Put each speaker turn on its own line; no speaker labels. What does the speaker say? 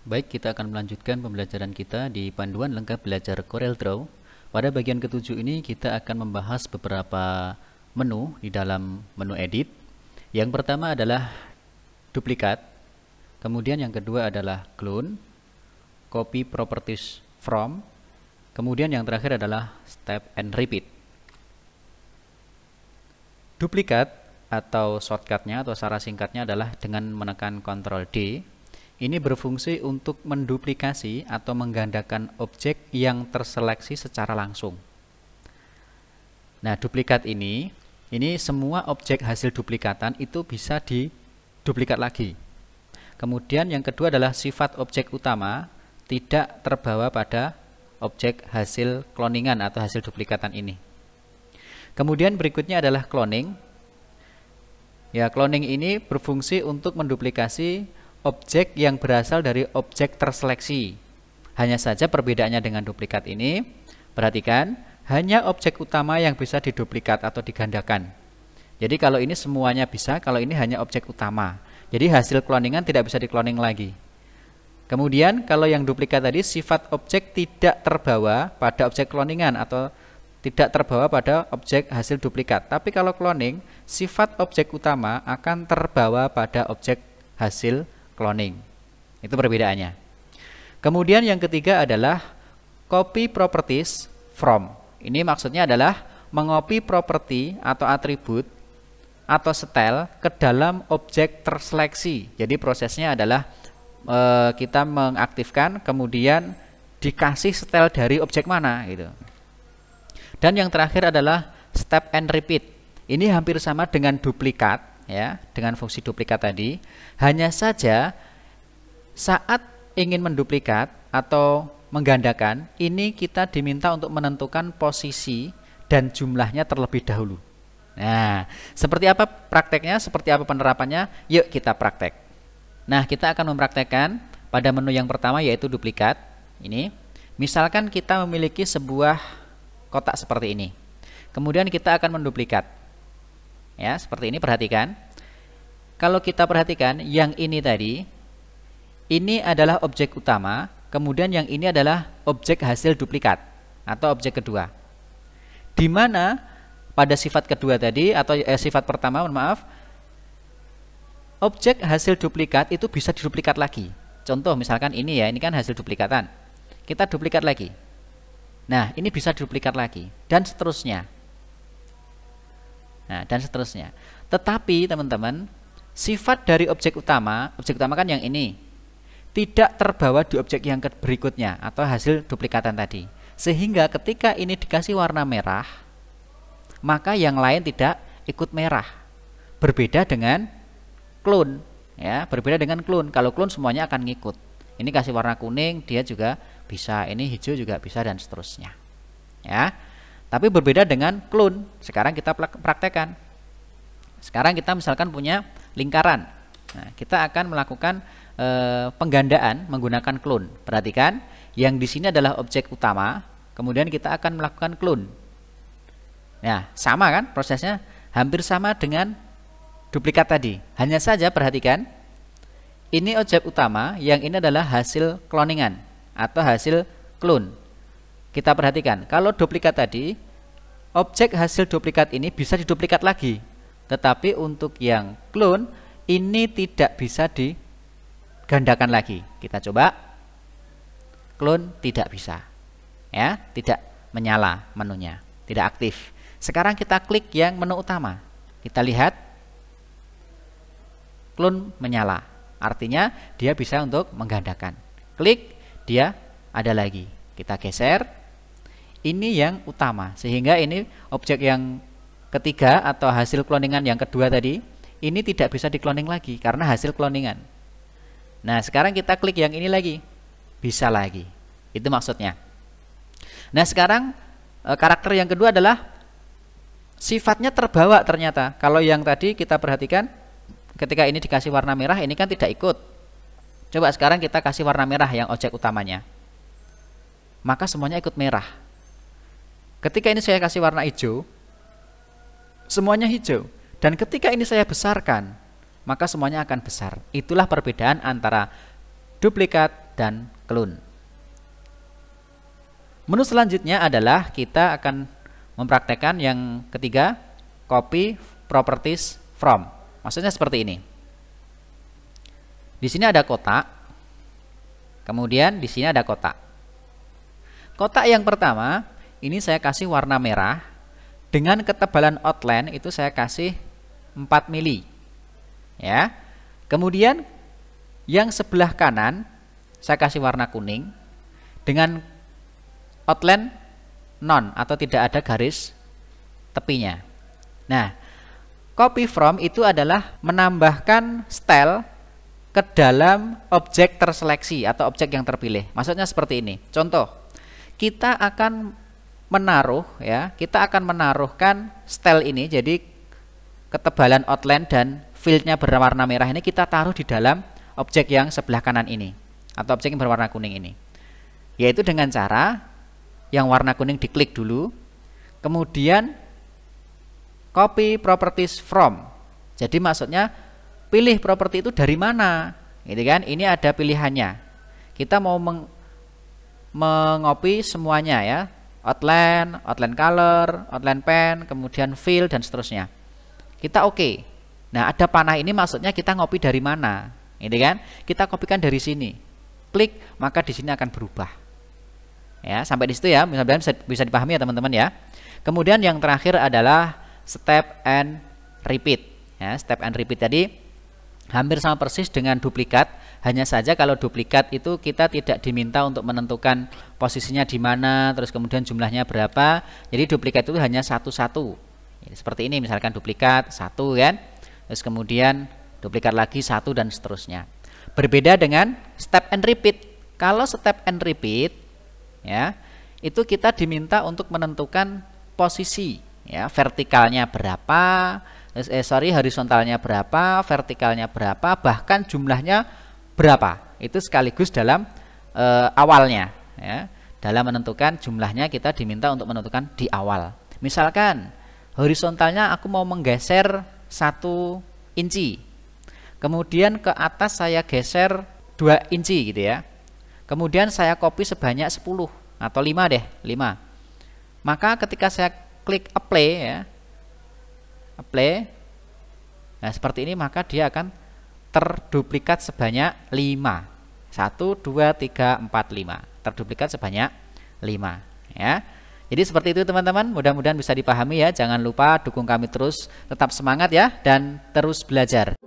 Baik, kita akan melanjutkan pembelajaran kita di panduan lengkap belajar CorelDRAW. Pada bagian ketujuh ini kita akan membahas beberapa menu di dalam menu edit. Yang pertama adalah duplikat, kemudian yang kedua adalah clone, copy properties from, kemudian yang terakhir adalah step and repeat. Duplikat atau shortcutnya atau cara singkatnya adalah dengan menekan Ctrl D. Ini berfungsi untuk menduplikasi atau menggandakan objek yang terseleksi secara langsung. Nah, duplikat ini semua objek hasil duplikatan itu bisa diduplikat lagi. Kemudian yang kedua adalah sifat objek utama tidak terbawa pada objek hasil cloningan atau hasil duplikatan ini. Kemudian berikutnya adalah cloning. Ya, cloning ini berfungsi untuk menduplikasi objek yang berasal dari objek terseleksi. Hanya saja perbedaannya dengan duplikat ini, perhatikan, hanya objek utama yang bisa diduplikat atau digandakan. Jadi kalau ini semuanya bisa, kalau ini hanya objek utama. Jadi hasil cloningan tidak bisa dikloning lagi. Kemudian kalau yang duplikat tadi, sifat objek tidak terbawa pada objek cloningan atau tidak terbawa pada objek hasil duplikat. Tapi kalau cloning, sifat objek utama akan terbawa pada objek hasil cloning. Itu perbedaannya. Kemudian yang ketiga adalah copy properties from. Ini maksudnya adalah mengopi properti atau atribut atau style ke dalam objek terseleksi. Jadi prosesnya adalah kita mengaktifkan kemudian dikasih style dari objek mana gitu. Dan yang terakhir adalah step and repeat. Ini hampir sama dengan duplikat, ya, dengan fungsi duplikat tadi. Hanya saja saat ingin menduplikat atau menggandakan, ini kita diminta untuk menentukan posisi dan jumlahnya terlebih dahulu. Nah, seperti apa prakteknya, seperti apa penerapannya? Yuk kita praktek. Nah, kita akan mempraktekkan pada menu yang pertama yaitu duplikat. Ini, misalkan kita memiliki sebuah kotak seperti ini. Kemudian kita akan menduplikat. Ya, seperti ini, perhatikan. Kalau kita perhatikan, yang ini tadi, ini adalah objek utama, kemudian yang ini adalah objek hasil duplikat, atau objek kedua. Di mana pada sifat kedua tadi, atau sifat pertama, maaf, objek hasil duplikat itu bisa diduplikat lagi. Contoh, misalkan ini ya, ini kan hasil duplikatan. Kita duplikat lagi. Nah, ini bisa diduplikat lagi, dan seterusnya. Nah, dan seterusnya. Tetapi teman-teman, sifat dari objek utama kan yang ini, tidak terbawa di objek yang berikutnya atau hasil duplikatan tadi. Sehingga ketika ini dikasih warna merah, maka yang lain tidak ikut merah. Berbeda dengan clone, ya, berbeda dengan clone. Kalau clone semuanya akan ngikut. Ini kasih warna kuning, dia juga bisa, ini hijau juga bisa, dan seterusnya. Ya. Tapi berbeda dengan clone. Sekarang kita praktekkan. Sekarang kita misalkan punya lingkaran. Nah, kita akan melakukan penggandaan menggunakan clone. Perhatikan, yang di sini adalah objek utama, kemudian kita akan melakukan clone. Nah, sama kan prosesnya? Hampir sama dengan duplikat tadi. Hanya saja perhatikan, ini objek utama, yang ini adalah hasil cloningan atau hasil clone. Kita perhatikan, kalau duplikat tadi, objek hasil duplikat ini bisa diduplikat lagi. Tetapi untuk yang clone, ini tidak bisa digandakan lagi. Kita coba. Clone tidak bisa. Ya, tidak menyala menunya, tidak aktif. Sekarang kita klik yang menu utama. Kita lihat, clone menyala. Artinya dia bisa untuk menggandakan. Klik, dia ada lagi. Kita geser. Ini yang utama, sehingga ini objek yang ketiga atau hasil cloningan yang kedua tadi, ini tidak bisa dikloning lagi karena hasil cloningan. Nah, sekarang kita klik yang ini lagi, bisa lagi. Itu maksudnya. Nah, sekarang karakter yang kedua adalah sifatnya terbawa ternyata. Kalau yang tadi kita perhatikan, ketika ini dikasih warna merah, ini kan tidak ikut. Coba sekarang kita kasih warna merah yang objek utamanya. Maka semuanya ikut merah. Ketika ini saya kasih warna hijau, semuanya hijau. Dan ketika ini saya besarkan, maka semuanya akan besar. Itulah perbedaan antara duplikat dan clone. Menu selanjutnya adalah kita akan mempraktekkan yang ketiga, copy properties from. Maksudnya seperti ini. Di sini ada kotak, kemudian di sini ada kotak. Kotak yang pertama, ini saya kasih warna merah, dengan ketebalan outline itu saya kasih 4 mili. Ya. Kemudian yang sebelah kanan saya kasih warna kuning dengan outline none atau tidak ada garis tepinya. Nah, copy from itu adalah menambahkan style ke dalam objek terseleksi atau objek yang terpilih. Maksudnya seperti ini. Contoh, kita akan menaruh ya, kita akan menaruhkan style ini, jadi ketebalan outline dan fieldnya berwarna merah ini kita taruh di dalam objek yang sebelah kanan ini atau objek yang berwarna kuning ini. Yaitu dengan cara yang warna kuning diklik dulu, kemudian copy properties from. Jadi maksudnya pilih properti itu dari mana, gitu kan? Ini ada pilihannya. Kita mau mengopi semuanya ya, outline, outline color, outline pen, kemudian fill dan seterusnya. Kita oke. Nah, ada panah ini maksudnya kita ngopi dari mana, gitu kan? Kita kopikan dari sini. Klik, maka di sini akan berubah. Ya, sampai di situ ya, mudah-mudahan bisa dipahami ya teman-teman ya. Kemudian yang terakhir adalah step and repeat. Ya, step and repeat tadi hampir sama persis dengan duplikat, hanya saja kalau duplikat itu kita tidak diminta untuk menentukan posisinya di mana, terus kemudian jumlahnya berapa. Jadi duplikat itu hanya satu-satu. Seperti ini misalkan duplikat 1 kan, terus kemudian duplikat lagi 1 dan seterusnya. Berbeda dengan step and repeat. Kalau step and repeat ya, itu kita diminta untuk menentukan posisi ya, vertikalnya berapa, horizontalnya berapa, vertikalnya berapa, bahkan jumlahnya berapa. Itu sekaligus dalam awalnya ya. Dalam menentukan jumlahnya kita diminta untuk menentukan di awal. Misalkan horizontalnya aku mau menggeser 1 inci, kemudian ke atas saya geser 2 inci gitu ya. Kemudian saya copy sebanyak 10 atau 5 deh, 5. Maka ketika saya klik apply ya, apply, nah seperti ini, maka dia akan terduplikat sebanyak 5. 1, 2, 3, 4, 5. Terduplikat sebanyak 5 ya. Jadi seperti itu teman-teman, mudah-mudahan bisa dipahami ya. Jangan lupa dukung kami terus, tetap semangat ya, dan terus belajar.